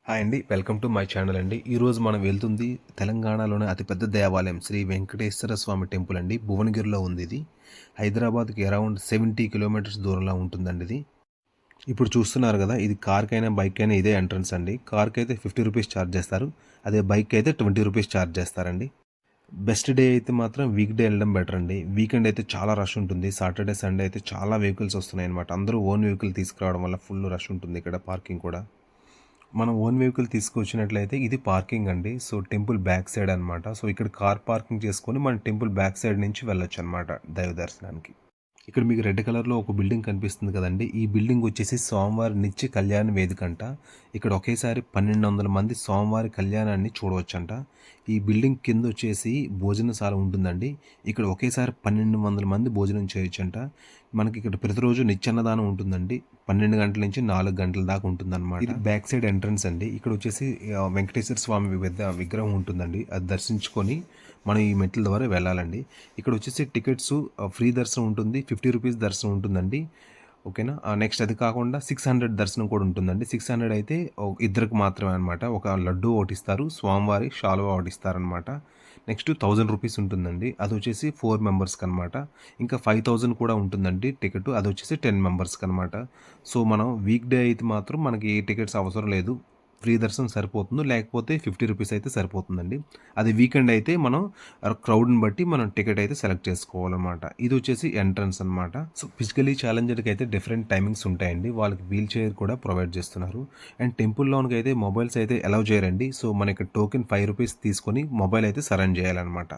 Hi అండి. Welcome to my channel అండి. ఈరోజు మనం వెళ్తుంది తెలంగాణలోనే అతిపెద్ద దేవాలయం శ్రీ వెంకటేశ్వర స్వామి టెంపుల్ అండి. భువనగిరిలో ఉంది ఇది. హైదరాబాద్‌కి అరౌండ్ 70 కిలోమీటర్స్ దూరంలో ఉంటుందండి ఇది. ఇప్పుడు చూస్తున్నారు కదా! ఇది కార్‌కైనా, బైక్‌కైనా ఇదే ఎంట్రన్స్ అండి. కార్‌కైతే ₹50 ఛార్జ్ చేస్తారు. అదే బైక్‌కైతే ₹20 ఛార్జ్ చేస్తారండి. బెస్ట్ డే అయితే మాత్రం వీక్ డే వెళ్ళడం బెటర్ అండి. వీకెండ్ అయితే చాలా రష్ ఉంటుంది. సాటర్‌డే, సండే అయితే చాలా వెహికల్స్ వస్తున్నాయన్నమాట. అందరూ ఓన్ వెహికల్ తీసుకురావడం వల్ల ఫుల్ రష్ ఉంటుంది ఇక్కడ పార్కింగ్ కూడా. మనం ఓన్ వెహికల్ తీసుకొచ్చినట్లయితే ఇది పార్కింగ్ అండి. సో, టెంపుల్ బ్యాక్ సైడ్ అనమాట. సో, ఇక్కడ కార్ పార్కింగ్ చేసుకొని మనం టెంపుల్ బ్యాక్ సైడ్ నుంచి వెళ్ళొచ్చనమాట దైవ దర్శనానికి. ఇక్కడ మీకు రెడ్ కలర్‌లో ఒక బిల్డింగ్ కనిపిస్తుంది కదండీ! ఈ బిల్డింగ్ వచ్చేసి స్వామివారి నిత్య కళ్యాణ వేదికంట. ఇక్కడ ఒకేసారి 1200 మంది స్వామివారి కళ్యాణాన్ని చూడవచ్చంట. ఈ బిల్డింగ్ కిందొచ్చేసి భోజనశాల ఉంటుందండి. ఇక్కడ ఒకేసారి 1200 మంది భోజనం చేయొచ్చంట. మనకి ఇక్కడ ప్రతిరోజు నిత్యాన్నదానం ఉంటుందండి. 12 గంటల నుంచి 4 గంటల దాకా ఉంటుందన్నమాట. ఇది బ్యాక్ సైడ్ ఎంట్రన్స్ అండి. ఇక్కడ వచ్చేసి వెంకటేశ్వర స్వామి విగ్రహం ఉంటుందండి. అది దర్శించుకొని మనం ఈ మెట్ల ద్వారా వెళ్ళాలండి. ఇక్కడ వచ్చేసి టికెట్స్ ఫ్రీ దర్శనం ఉంటుంది. ₹50 దర్శనం ఉంటుందండి. ఓకేనా. నెక్స్ట్ అది కాకుండా 600 దర్శనం కూడా ఉంటుందండి. 600 అయితే ఇద్దరికి మాత్రమే అనమాట. ఒక లడ్డు ఒకటిస్తారు, స్వామివారి శాలువా ఒకటిస్తారనమాట. నెక్స్ట్ ₹1000 ఉంటుందండి. అది వచ్చేసి 4 మెంబర్స్కి అనమాట. ఇంకా 5000 కూడా ఉంటుందండి టికెట్. అది వచ్చేసి 10 మెంబర్స్కి అనమాట. సో, మనం వీక్ డే అయితే మాత్రం మనకి టికెట్స్ అవసరం లేదు. ఫ్రీ దర్శనం సరిపోతుంది. లేకపోతే ₹50 అయితే సరిపోతుందండి. అది వీకెండ్ అయితే మనం క్రౌడ్‌ని బట్టి మనం టికెట్ అయితే సెలెక్ట్ చేసుకోవాలన్నమాట. ఇది వచ్చేసి ఎంట్రన్స్ అనమాట. సో, ఫిజికల్లీ ఛాలెంజ్డ్‌కి అయితే డిఫరెంట్ టైమింగ్స్ ఉంటాయండి. వాళ్ళకి వీల్ చైర్ కూడా ప్రొవైడ్ చేస్తున్నారు. అండ్ టెంపుల్ లోనికి అయితే మొబైల్స్ అయితే అలౌ చేయరండి. సో, మనకి టోకెన్ ₹5 తీసుకొని మొబైల్ అయితే సరెండర్ చేయాలన్నమాట.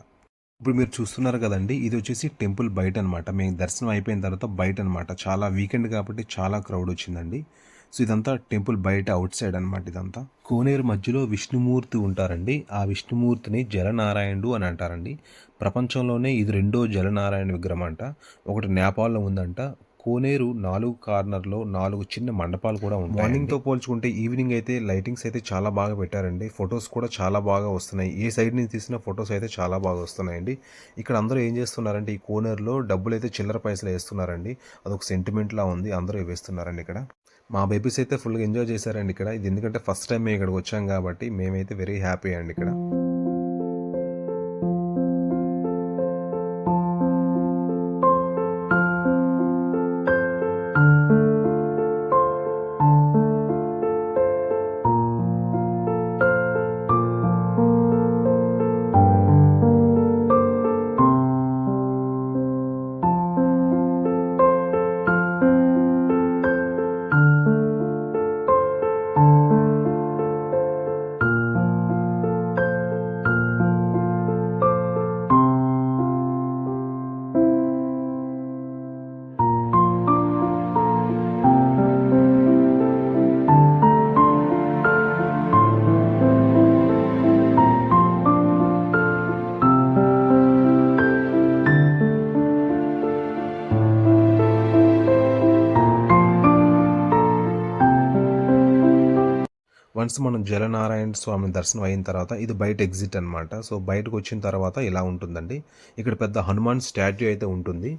ఇప్పుడు మీరు చూస్తున్నారు కదండీ! ఇది వచ్చేసి టెంపుల్ బయట అనమాట. మేము దర్శనం అయిపోయిన తర్వాత బయట అనమాట. చాలా వీకెండ్ కాబట్టి చాలా క్రౌడ్ వచ్చిందండి. సో, ఇదంతా టెంపుల్ బయట ఔట్ సైడ్ అనమాట ఇదంతా. కోనేరు మధ్యలో విష్ణుమూర్తి ఉంటారండి. ఆ విష్ణుమూర్తిని జలనారాయణుడు అని అంటారండి. ప్రపంచంలోనే ఇది రెండో జలనారాయణ విగ్రహం అంట. ఒకటి నేపాల్‌లో ఉందంట. కోనేరు 4 కార్నర్‌లో 4 చిన్న మండపాలు కూడా ఉంటాయి. మార్నింగ్‌తో పోల్చుకుంటే ఈవినింగ్ అయితే లైటింగ్స్ అయితే చాలా బాగా పెట్టారండి. ఫొటోస్ కూడా చాలా బాగా వస్తున్నాయి. ఏ సైడ్ నుంచి తీసిన ఫొటోస్ అయితే చాలా బాగా వస్తున్నాయండి. ఇక్కడ అందరూ ఏం చేస్తున్నారంటే ఈ కోనేరులో డబ్బులైతే చిల్లర పైసలు ఏస్తున్నారండి. అదొక సెంటిమెంట్‌లా ఉంది. అందరూ వేస్తున్నారండి ఇక్కడ. మా బేబీస్ అయితే ఫుల్‌గా ఎంజాయ్ చేశారండి ఇక్కడ. ఇది ఎందుకంటే ఫస్ట్ టైం మేము ఇక్కడికి వచ్చాం కాబట్టి మేమైతే వెరీ హ్యాపీ అండి ఇక్కడ. వన్స్ మనం జలనారాయణ స్వామి దర్శనం అయిన తర్వాత ఇది బయట ఎగ్జిట్ అనమాట. సో, బయటకు వచ్చిన తర్వాత ఇలా ఉంటుందండి. ఇక్కడ పెద్ద హనుమాన్ స్టాట్యూ అయితే ఉంటుంది.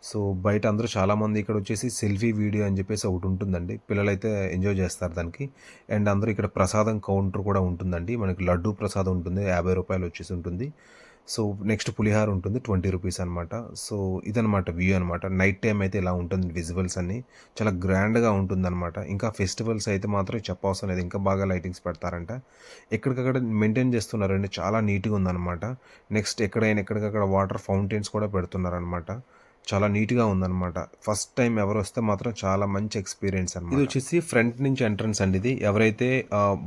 సో, బయట అందరూ చాలామంది ఇక్కడ వచ్చేసి సెల్ఫీ వీడియో అని చెప్పేసి ఒకటి ఉంటుందండి. పిల్లలైతే ఎంజాయ్ చేస్తారు దానికి. అండ్ అందరూ ఇక్కడ ప్రసాదం కౌంటర్ కూడా ఉంటుందండి. మనకి లడ్డూ ప్రసాదం ఉంటుంది. ₹50 వచ్చేసి ఉంటుంది. సో, నెక్స్ట్ పులిహార ఉంటుంది. ₹20 అనమాట. సో, ఇదనమాట వ్యూ అనమాట. నైట్ టైమ్ అయితే ఇలా ఉంటుంది విజువల్స్ అన్నీ. చాలా గ్రాండ్‌గా ఉంటుందనమాట. ఇంకా ఫెస్టివల్స్ అయితే మాత్రం చెప్పవసరం లేదు. ఇంకా బాగా లైటింగ్స్ పెడతారంట. ఎక్కడికక్కడ మెయింటైన్ చేస్తున్నారండి. చాలా నీట్‌గా ఉందనమాట. నెక్స్ట్ ఎక్కడికక్కడ వాటర్ ఫౌంటైన్స్ కూడా పెడుతున్నారనమాట. చాలా నీట్‌గా ఉందనమాట. ఫస్ట్ టైం ఎవరొస్తే మాత్రం చాలా మంచి ఎక్స్‌పీరియన్స్ అనమాట. ఇదొచ్చేసి ఫ్రంట్ నుంచి ఎంట్రన్స్ అండి ఇది. ఎవరైతే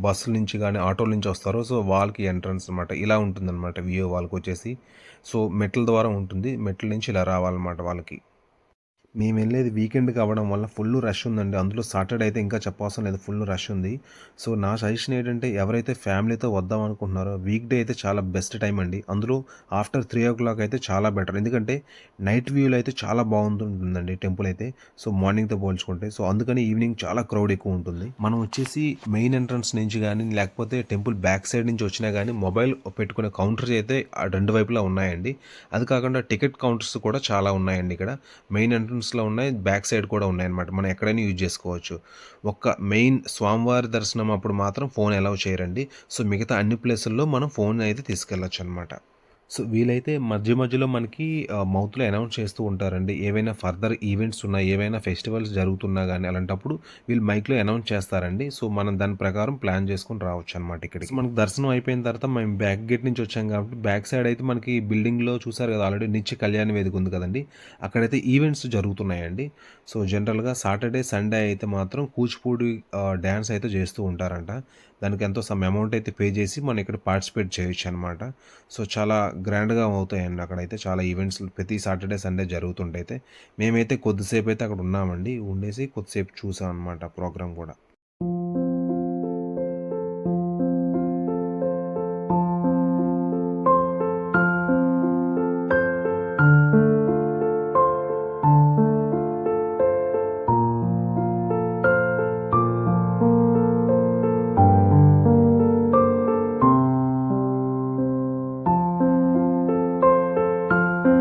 బస్సుల నుంచి గానీ, ఆటోల నుంచి వస్తారో సో, వాళ్ళకి ఎంట్రన్స్ అనమాట. ఇలా ఉంటుందనమాట వ్యూ వాళ్ళకొచ్చేసి. సో, మెట్ల ద్వారా ఉంటుంది. మెట్ల నుంచి ఇలా రావాలన్నమాట వాళ్ళకి. మేమెళ్ళేది వీకెండ్ కావడం వల్ల ఫుల్లు రష్ ఉందండి. అందులో సాటర్డే అయితే ఇంకా చెప్పవసరం లేదు. ఫుల్ రష్ ఉంది. సో, నా సజెషన్ ఏంటంటే ఎవరైతే ఫ్యామిలీతో వద్దాం అనుకుంటున్నారో వీక్ డే అయితే చాలా బెస్ట్ టైం అండి. అందులో ఆఫ్టర్ 3:00 అయితే చాలా బెటర్. ఎందుకంటే నైట్ వ్యూలో అయితే చాలా బాగుంటుందండి టెంపుల్ అయితే. సో, మార్నింగ్‌తో పోల్చుకుంటే. సో, అందుకని ఈవినింగ్ చాలా క్రౌడ్ ఎక్కువ ఉంటుంది. మనం వచ్చేసి మెయిన్ ఎంట్రన్స్ నుంచి గానీ, లేకపోతే టెంపుల్ బ్యాక్ సైడ్ నుంచి వచ్చినా గానీ మొబైల్ పెట్టుకునే కౌంటర్స్ అయితే రెండు వైపులా ఉన్నాయండి. అది కాకుండా టికెట్ కౌంటర్స్ కూడా చాలా ఉన్నాయండి ఇక్కడ. మెయిన్ ఎంట్రన్స్ ఎంట్రన్స్‌లో ఉన్నాయి. బ్యాక్ సైడ్ కూడా ఉన్నాయన్నమాట. మనం ఎక్కడైనా యూజ్ చేసుకోవచ్చు. ఒక్క మెయిన్ స్వామివారి దర్శనం అప్పుడు మాత్రం ఫోన్ అలౌ చేయరండి. సో, మిగతా అన్ని ప్లేసుల్లో మనం ఫోన్ అయితే తీసుకెళ్ళొచ్చనమాట. సో, వీలైతే మధ్య మధ్యలో మనకి మౌత్‌లో అనౌన్స్ చేస్తూ ఉంటారండి. ఏవైనా ఫర్దర్ ఈవెంట్స్ ఉన్నా, ఏవైనా ఫెస్టివల్స్ జరుగుతున్నా గానీ అలాంటప్పుడు వీళ్ళు మైక్‌లో అనౌన్స్ చేస్తారండి. సో, మనం దాని ప్రకారం ప్లాన్ చేసుకొని రావచ్చనమాట ఇక్కడికి. సో, మనకు దర్శనం అయిపోయిన తర్వాత మేము బ్యాక్ గేట్ నుంచి వచ్చాం కాబట్టి బ్యాక్ సైడ్ అయితే మనకి బిల్డింగ్‌లో చూసారు కదా! ఆల్రెడీ నిత్య కళ్యాణ వేదిక ఉంది కదండీ! అక్కడైతే ఈవెంట్స్ జరుగుతున్నాయండి. సో, జనరల్‌గా సాటర్‌డే, సండే అయితే మాత్రం కూచిపూడి డాన్స్ అయితే చేస్తూ ఉంటారంట. దానికి ఎంతో సమ్ అమౌంట్ అయితే పే చేసి మనం ఇక్కడ పార్టిసిపేట్ చేయొచ్చనమాట. సో, చాలా గ్రాండ్‌గా అవుతాయండి అక్కడైతే. చాలా ఈవెంట్స్ ప్రతి సాటర్‌డే, సండే జరుగుతుంటయితే. మేమైతే కొద్దిసేపయితే అక్కడ ఉన్నామండి. ఉండేసి కొద్దిసేపు చూసామనమాట ప్రోగ్రామ్ గూడా.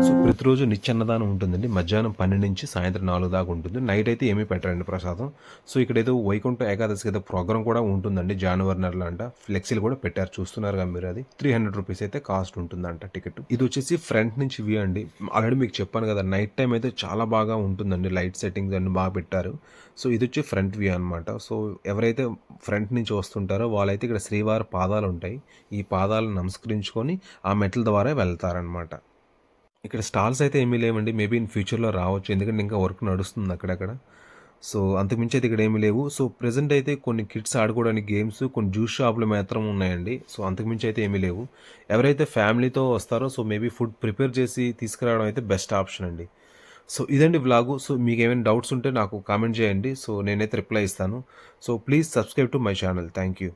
సో, ప్రతిరోజు నిత్యాన్నదానం ఉంటుందండి. మధ్యాహ్నం 12 నుంచి సాయంత్రం 4 దాకా ఉంటుంది. నైట్ అయితే ఏమీ పెట్టరండి ప్రసాదం. సో, ఇక్కడేదో వైకుంఠ ఏకాదశికి ఏదో ప్రోగ్రామ్ కూడా ఉంటుందండి. జనవరి నెలలో అంట. ఫ్లెక్సీలు కూడా పెట్టారు చూస్తున్నారుగా మీరు అది. రూ. 300 అయితే కాస్ట్ ఉంటుందంట టికెట్. ఇదొచ్చేసి ఫ్రంట్ నుంచి వ్యూ అండి. ఆల్రెడీ మీకు చెప్పాను కదా! నైట్ టైమ్ అయితే చాలా బాగా ఉంటుందండి. లైట్ సెట్టింగ్స్ అన్నీ బాగా పెట్టారు. సో, ఇదొచ్చి ఫ్రంట్ వ్యూ అనమాట. సో, ఎవరైతే ఫ్రంట్ నుంచి వస్తుంటారో వాళ్ళైతే ఇక్కడ శ్రీవారి పాదాలుంటాయి. ఈ పాదాలను నమస్కరించుకొని ఆ మెట్ల ద్వారా వెళ్తారనమాట. ఇక్కడ స్టాల్స్ అయితే ఏమీ లేవండి. మేబీ ఇన్ ఫ్యూచర్‌లో రావచ్చు. ఎందుకంటే ఇంకా వర్క్ నడుస్తుంది అక్కడక్కడ. సో, అంతకుమించి అయితే ఇక్కడ ఏమీ లేవు. సో, ప్రెజెంట్ అయితే కొన్ని కిడ్స్ ఆడుకోవడానికి గేమ్స్, కొన్ని జ్యూస్ షాపులు మాత్రం ఉన్నాయండి. సో, అంతకుమించి అయితే ఏమీ లేవు. ఎవరైతే ఫ్యామిలీతో వస్తారో సో, మేబీ ఫుడ్ ప్రిపేర్ చేసి తీసుకురావడం అయితే బెస్ట్ ఆప్షన్ అండి. సో, ఇదండి వ్లాగు. సో, మీకేమైనా డౌట్స్ ఉంటే నాకు కామెంట్ చేయండి. సో, నేనైతే రిప్లై ఇస్తాను. So, please subscribe to my channel. Thank you.